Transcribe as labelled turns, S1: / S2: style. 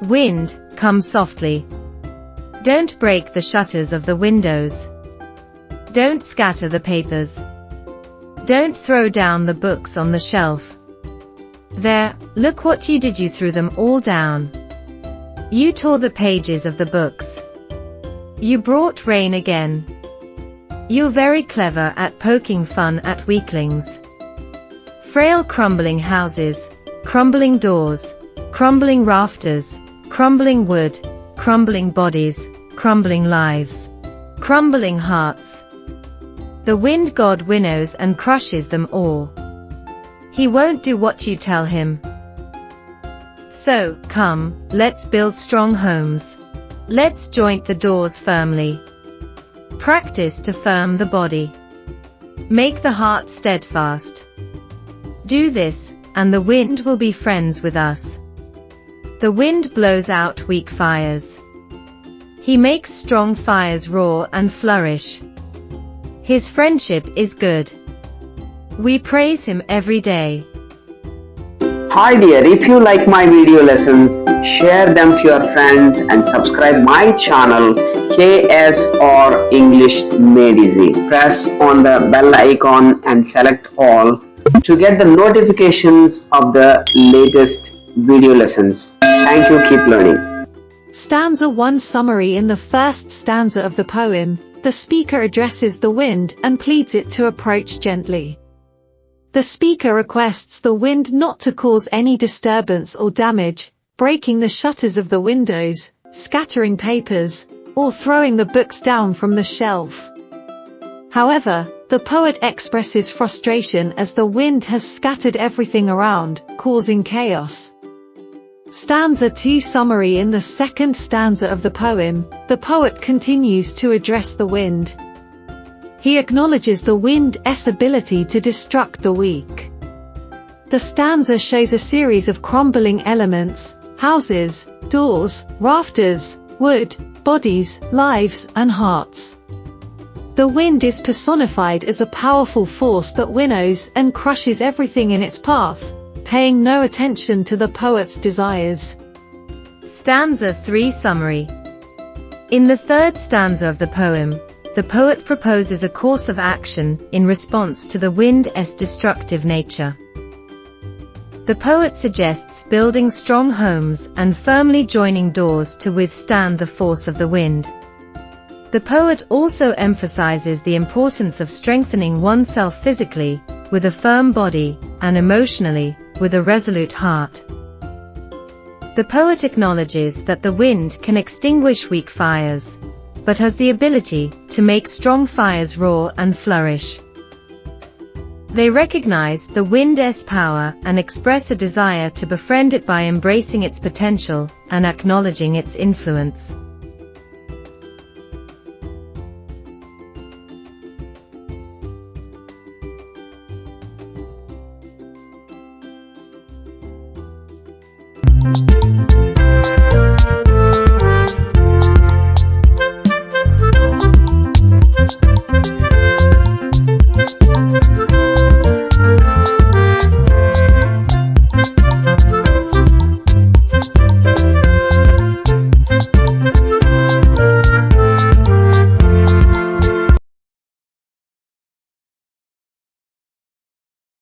S1: Wind, come softly. Don't break the shutters of the windows. Don't scatter the papers. Don't throw down the books on the shelf. There, look what you did, you threw them all down. You tore the pages of the books. You brought rain again. You're very clever at poking fun at weaklings. Frail crumbling houses, crumbling doors, crumbling rafters, crumbling wood, crumbling bodies, crumbling lives, crumbling hearts. The wind god winnows and crushes them all. He won't do what you tell him. So, come, let's build strong homes. Let's joint the doors firmly. Practice to firm the body. Make the heart steadfast. Do this, and the wind will be friends with us. The wind blows out weak fires. He makes strong fires roar and flourish. His friendship is good. We praise him every day.
S2: Hi dear, if you like my video lessons, share them to your friends and subscribe my channel KSR English Made Easy. Press on the bell icon and select all to get the notifications of the latest video lessons. Thank you, keep learning.
S3: Stanza 1 Summary. In the first stanza of the poem, the speaker addresses the wind and pleads it to approach gently. The speaker requests the wind not to cause any disturbance or damage, breaking the shutters of the windows, scattering papers, or throwing the books down from the shelf. However, the poet expresses frustration as the wind has scattered everything around, causing chaos. Stanza 2 Summary. In the second stanza of the poem, the poet continues to address the wind. He acknowledges the wind's ability to destruct the weak. The stanza shows a series of crumbling elements: houses, doors, rafters, wood, bodies, lives, and hearts. The wind is personified as a powerful force that winnows and crushes everything in its path, paying no attention to the poet's desires.
S1: Stanza 3 Summary. In the third stanza of the poem, the poet proposes a course of action in response to the wind's destructive nature. The poet suggests building strong homes and firmly joining doors to withstand the force of the wind. The poet also emphasizes the importance of strengthening oneself physically, with a firm body, and emotionally, with a resolute heart. The poet acknowledges that the wind can extinguish weak fires, but has the ability to make strong fires roar and flourish. They recognize the wind's power and express a desire to befriend it by embracing its potential and acknowledging its influence.